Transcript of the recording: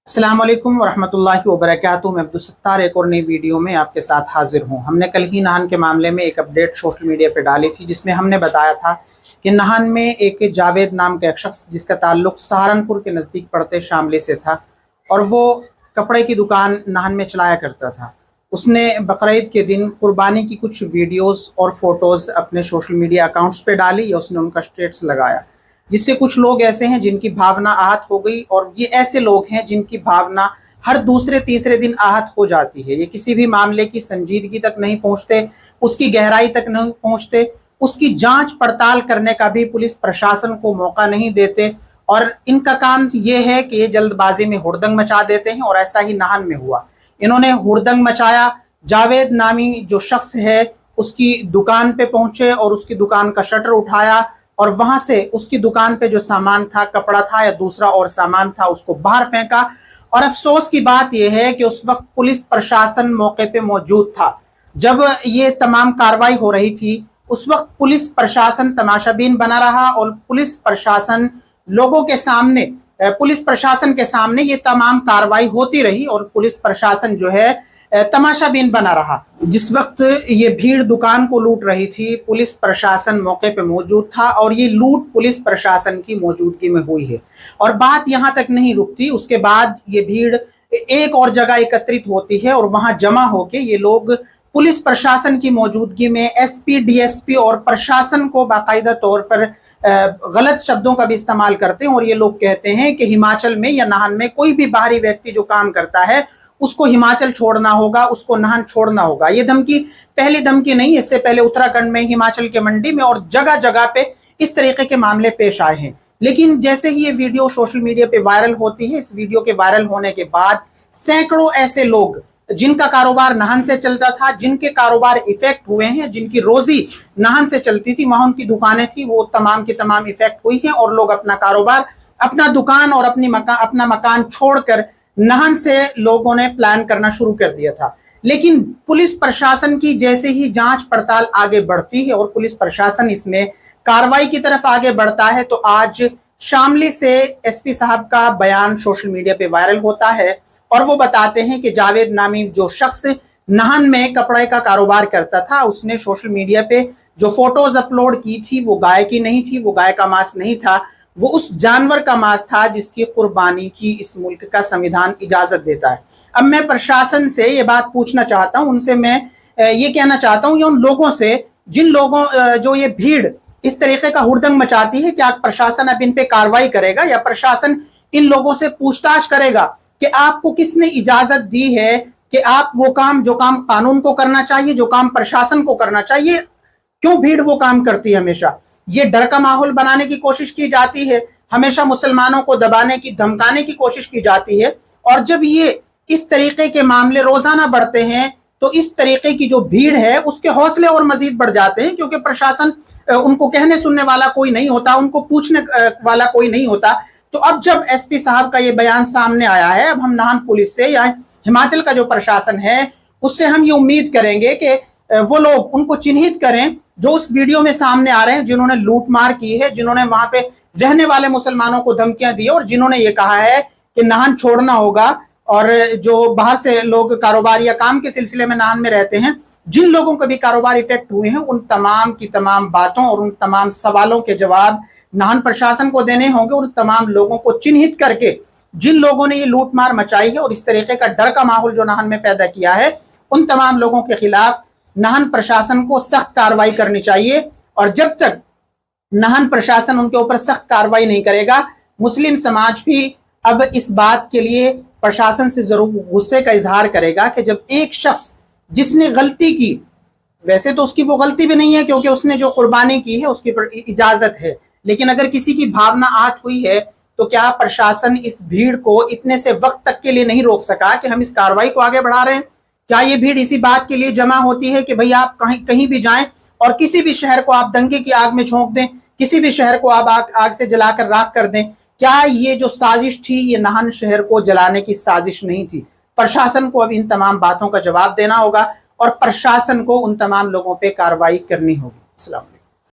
अस्सलाम वालेकुम वरहमतुल्लाहि वबरकातुहू। मैं अब्दुल सत्तार एक और नई वीडियो में आपके साथ हाजिर हूँ। हमने कल ही नाहन के मामले में एक अपडेट सोशल मीडिया पे डाली थी, जिसमें हमने बताया था कि नाहन में एक जावेद नाम का एक शख्स जिसका ताल्लुक सहारनपुर के नज़दीक पड़ते शामली से था और वो कपड़े की दुकान नाहन में चलाया करता था। उसने बकरीद के दिन कुर्बानी की कुछ वीडियोज़ और फोटोज़ अपने सोशल मीडिया अकाउंट्स पर डाली या उसने उनका स्टेटस लगाया, जिससे कुछ लोग ऐसे हैं जिनकी भावना आहत हो गई और ये ऐसे लोग हैं जिनकी भावना हर दूसरे तीसरे दिन आहत हो जाती है। ये किसी भी मामले की संजीदगी तक नहीं पहुंचते, उसकी गहराई तक नहीं पहुंचते, उसकी जांच पड़ताल करने का भी पुलिस प्रशासन को मौका नहीं देते और इनका काम ये है कि ये जल्दबाजी में हुड़दंग मचा देते हैं। और ऐसा ही नाहन में हुआ, इन्होंने हुड़दंग मचाया। जावेद नामी जो शख्स है उसकी दुकान पे पहुंचे और उसकी दुकान का शटर उठाया और वहां से उसकी दुकान पे जो सामान था, कपड़ा था या दूसरा और सामान था, उसको बाहर फेंका। और अफसोस की बात यह है कि उस वक्त पुलिस प्रशासन मौके पे मौजूद था। जब ये तमाम कार्रवाई हो रही थी उस वक्त पुलिस प्रशासन तमाशाबीन बना रहा और पुलिस प्रशासन लोगों के सामने, पुलिस प्रशासन के सामने ये तमाम कार्रवाई होती रही और पुलिस प्रशासन जो है तमाशाबीन बना रहा। जिस वक्त ये भीड़ दुकान को लूट रही थी, पुलिस प्रशासन मौके पे मौजूद था और ये लूट पुलिस प्रशासन की मौजूदगी में हुई है। और बात यहाँ तक नहीं रुकती, उसके बाद ये भीड़ एक और जगह एकत्रित होती है और वहां जमा होके ये लोग पुलिस प्रशासन की मौजूदगी में एसपी, डीएसपी और प्रशासन को बाकायदा तौर पर गलत शब्दों का भी इस्तेमाल करते हैं। और ये लोग कहते हैं कि हिमाचल में या नाहन में कोई भी बाहरी व्यक्ति जो काम करता है उसको हिमाचल छोड़ना होगा, उसको नाहन छोड़ना होगा। ये धमकी पहली धमकी नहीं, इससे पहले उत्तराखंड में, हिमाचल के मंडी में और जगह जगह पे इस तरीके के मामले पेश आए हैं। लेकिन जैसे ही ये वीडियो सोशल मीडिया पे वायरल होती है, इस वीडियो के वायरल होने के बाद सैकड़ों ऐसे लोग जिनका कारोबार नाहन से चलता था, जिनके कारोबार इफेक्ट हुए हैं, जिनकी रोजी नाहन से चलती थी, वहां उनकी दुकानें थी, वो तमाम की तमाम इफेक्ट हुई हैं और लोग अपना कारोबार, अपना दुकान और अपना मकान छोड़कर नाहन से लोगों ने प्लान करना शुरू कर दिया था। लेकिन पुलिस प्रशासन की जैसे ही जांच पड़ताल आगे बढ़ती है और पुलिस प्रशासन इसमें कार्रवाई की तरफ आगे बढ़ता है, तो आज शामली से एसपी साहब का बयान सोशल मीडिया पे वायरल होता है और वो बताते हैं कि जावेद नामी जो शख्स नाहन में कपड़े का कारोबार करता था, उसने सोशल मीडिया पे जो फोटोज अपलोड की थी वो गाय की नहीं थी, वो गाय का मांस नहीं था, वो उस जानवर का मांस था जिसकी कुर्बानी की इस मुल्क का संविधान इजाजत देता है। अब मैं प्रशासन से ये बात पूछना चाहता हूं, उनसे मैं ये कहना चाहता हूं, या उन लोगों से जिन लोगों जो ये भीड़ इस तरीके का हुड़दंग मचाती है, क्या प्रशासन अब इन पे कार्रवाई करेगा या प्रशासन इन लोगों से पूछताछ करेगा कि आपको किसने इजाजत दी है कि आप वो काम, जो काम कानून को करना चाहिए, जो काम प्रशासन को करना चाहिए, क्यों भीड़ वो काम करती है? हमेशा ये डर का माहौल बनाने की कोशिश की जाती है, हमेशा मुसलमानों को दबाने की, धमकाने की कोशिश की जाती है। और जब ये इस तरीके के मामले रोजाना बढ़ते हैं तो इस तरीके की जो भीड़ है उसके हौसले और मजीद बढ़ जाते हैं, क्योंकि प्रशासन, उनको कहने सुनने वाला कोई नहीं होता, उनको पूछने वाला कोई नहीं होता। तो अब जब एसपी साहब का ये बयान सामने आया है, अब हम नाहन पुलिस से या हिमाचल का जो प्रशासन है उससे हम ये उम्मीद करेंगे कि वो लोग उनको चिन्हित करें जो उस वीडियो में सामने आ रहे हैं, जिन्होंने लूटमार की है, जिन्होंने वहां पे रहने वाले मुसलमानों को धमकियां दी और जिन्होंने ये कहा है कि नाहन छोड़ना होगा। और जो बाहर से लोग कारोबार या काम के सिलसिले में नाहन में रहते हैं, जिन लोगों को भी कारोबार इफेक्ट हुए हैं, उन तमाम की तमाम बातों और उन तमाम सवालों के जवाब नाहन प्रशासन को देने होंगे। उन तमाम लोगों को चिन्हित करके जिन लोगों ने ये लूटमार मचाई है और इस तरीके का डर का माहौल जो नाहन में पैदा किया है, उन तमाम लोगों के खिलाफ नाहन प्रशासन को सख्त कार्रवाई करनी चाहिए। और जब तक नाहन प्रशासन उनके ऊपर सख्त कार्रवाई नहीं करेगा, मुस्लिम समाज भी अब इस बात के लिए प्रशासन से जरूर गुस्से का इजहार करेगा कि जब एक शख्स जिसने गलती की, वैसे तो उसकी वो गलती भी नहीं है क्योंकि उसने जो कुर्बानी की है उसकी इजाजत है, लेकिन अगर किसी की भावना आहत हुई है तो क्या प्रशासन इस भीड़ को इतने से वक्त तक के लिए नहीं रोक सका कि हम इस कार्रवाई को आगे बढ़ा रहे हैं? क्या ये भीड़ इसी बात के लिए जमा होती है कि भाई आप कहीं भी जाएं और किसी भी शहर को आप दंगे की आग में झोंक दें, किसी भी शहर को आप आग से जलाकर राख कर दें? क्या ये जो साजिश थी ये नाहन शहर को जलाने की साजिश नहीं थी? प्रशासन को अब इन तमाम बातों का जवाब देना होगा और प्रशासन को उन तमाम लोगों पे कार्रवाई करनी होगी। अस्सलाम।